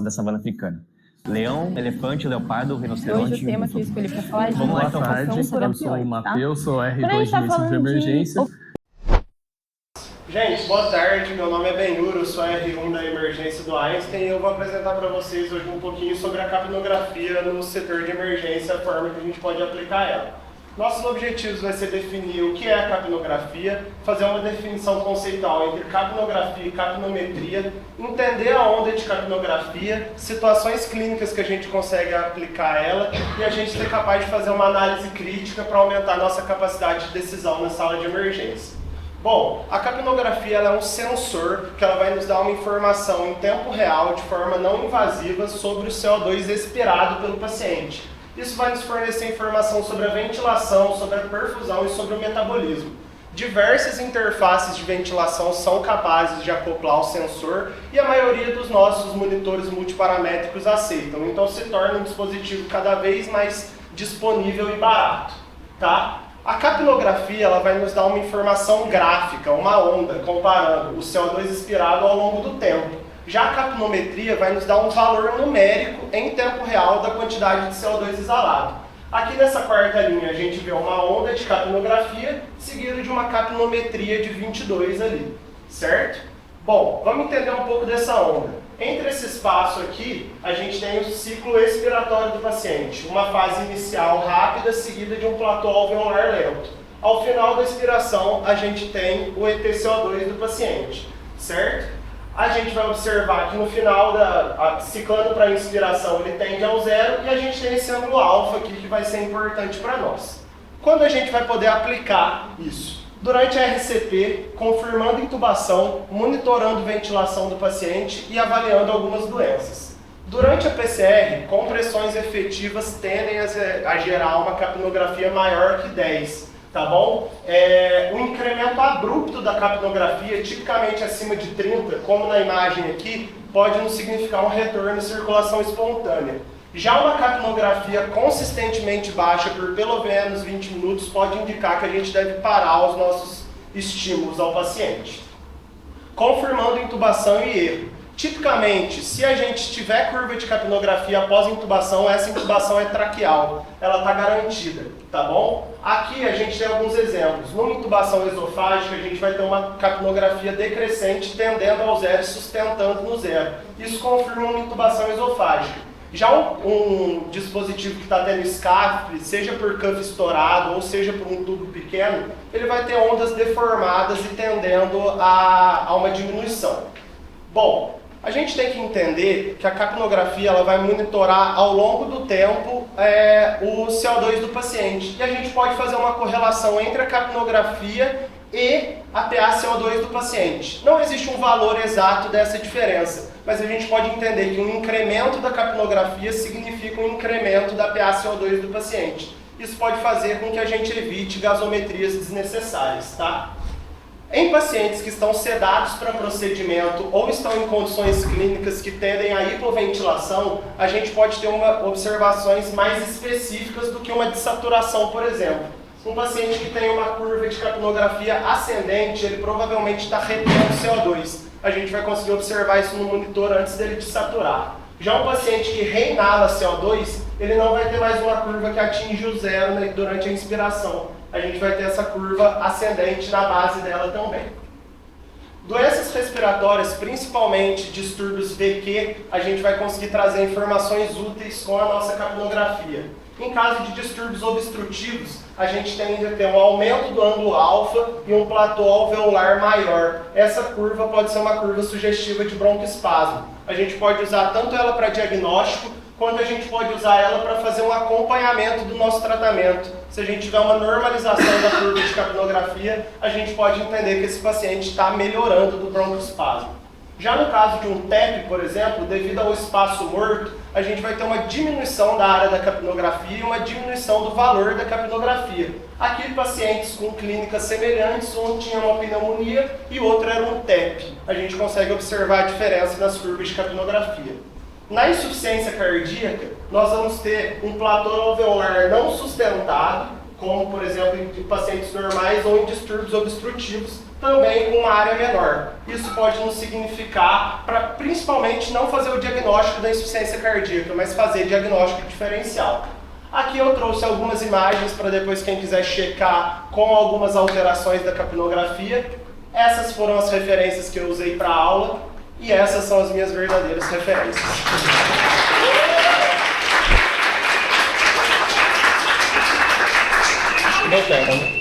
da savana africana. Leão, elefante, leopardo, rinoceronte. Hoje o tema que eu escolhi para falar é de Vamos lá, Boa tarde, eu sou o Matheus, sou R2 do Medicina de Emergência. Gente, boa tarde, meu nome é Benhur, eu sou R1 da Emergência do Einstein e eu vou apresentar para vocês hoje um pouquinho sobre a capnografia no setor de emergência, a forma que a gente pode aplicar ela. Nossos objetivos vai ser definir o que é a capnografia, fazer uma definição conceitual entre capnografia e capnometria, entender a onda de capnografia, situações clínicas que a gente consegue aplicar ela e a gente ser capaz de fazer uma análise crítica para aumentar a nossa capacidade de decisão na sala de emergência. Bom, a capnografia ela é um sensor que ela vai nos dar uma informação em tempo real, de forma não invasiva, sobre o CO2 expirado pelo paciente. Isso vai nos fornecer informação sobre a ventilação, sobre a perfusão e sobre o metabolismo. Diversas interfaces de ventilação são capazes de acoplar o sensor e a maioria dos nossos monitores multiparamétricos aceitam. Então se torna um dispositivo cada vez mais disponível e barato. Tá? A capnografia ela vai nos dar uma informação gráfica, uma onda, comparando o CO2 expirado ao longo do tempo. Já a capnometria vai nos dar um valor numérico em tempo real da quantidade de CO2 exalado. Aqui nessa quarta linha a gente vê uma onda de capnografia seguida de uma capnometria de 22 ali, certo? Bom, vamos entender um pouco dessa onda. Entre esse espaço aqui, a gente tem o ciclo expiratório do paciente, uma fase inicial rápida seguida de um platô alveolar lento. Ao final da expiração, a gente tem o ETCO2 do paciente, certo? A gente vai observar que no final, ciclando para a inspiração, ele tende ao zero e a gente tem esse ângulo alfa aqui que vai ser importante para nós. Quando a gente vai poder aplicar isso? Durante a RCP, confirmando intubação, monitorando ventilação do paciente e avaliando algumas doenças. Durante a PCR, compressões efetivas tendem a gerar uma capnografia maior que 10. Tá bom? O incremento abrupto da capnografia, tipicamente acima de 30, como na imagem aqui, pode nos significar um retorno à circulação espontânea. Já uma capnografia consistentemente baixa por pelo menos 20 minutos pode indicar que a gente deve parar os nossos estímulos ao paciente. Confirmando intubação e erro. Tipicamente, se a gente tiver curva de capnografia após intubação, essa intubação é traqueal, ela está garantida, tá bom? Aqui a gente tem alguns exemplos. Numa intubação esofágica, a gente vai ter uma capnografia decrescente tendendo ao zero e sustentando no zero. Isso confirma uma intubação esofágica. Já um dispositivo que está tendo escape, seja por cuff estourado ou seja por um tubo pequeno, ele vai ter ondas deformadas e tendendo a uma diminuição. Bom, a gente tem que entender que a capnografia ela vai monitorar ao longo do tempo o CO2 do paciente. E a gente pode fazer uma correlação entre a capnografia e a PaCO2 do paciente. Não existe um valor exato dessa diferença, mas a gente pode entender que um incremento da capnografia significa um incremento da PaCO2 do paciente. Isso pode fazer com que a gente evite gasometrias desnecessárias, tá? Em pacientes que estão sedados para procedimento ou estão em condições clínicas que tendem à hipoventilação, a gente pode ter observações mais específicas do que uma dessaturação, por exemplo. Um paciente que tem uma curva de capnografia ascendente, ele provavelmente está retendo CO2. A gente vai conseguir observar isso no monitor antes dele dessaturar. Já um paciente que reinala CO2, ele não vai ter mais uma curva que atinge o zero, né, durante a inspiração. A gente vai ter essa curva ascendente na base dela também. Doenças respiratórias, principalmente distúrbios VQ, a gente vai conseguir trazer informações úteis com a nossa capnografia. Em caso de distúrbios obstrutivos, a gente tende a ter um aumento do ângulo alfa e um platô alveolar maior. Essa curva pode ser uma curva sugestiva de broncoespasmo. A gente pode usar tanto ela para diagnóstico, quanto a gente pode usar ela para fazer um acompanhamento do nosso tratamento. Se a gente tiver uma normalização da curva de capnografia, a gente pode entender que esse paciente está melhorando do broncoespasmo. Já no caso de um TEP, por exemplo, devido ao espaço morto, a gente vai ter uma diminuição da área da capnografia e uma diminuição do valor da capnografia. Aqui, pacientes com clínicas semelhantes, um tinha uma pneumonia e o outro era um TEP. A gente consegue observar a diferença nas curvas de capnografia. Na insuficiência cardíaca, nós vamos ter um platô alveolar não sustentado como, por exemplo, em pacientes normais ou em distúrbios obstrutivos, também com uma área menor. Isso pode não significar, para principalmente não fazer o diagnóstico da insuficiência cardíaca, mas fazer diagnóstico diferencial. Aqui eu trouxe algumas imagens para depois quem quiser checar com algumas alterações da capnografia. Essas foram as referências que eu usei para a aula e essas são as minhas verdadeiras referências. Deu tempo, né?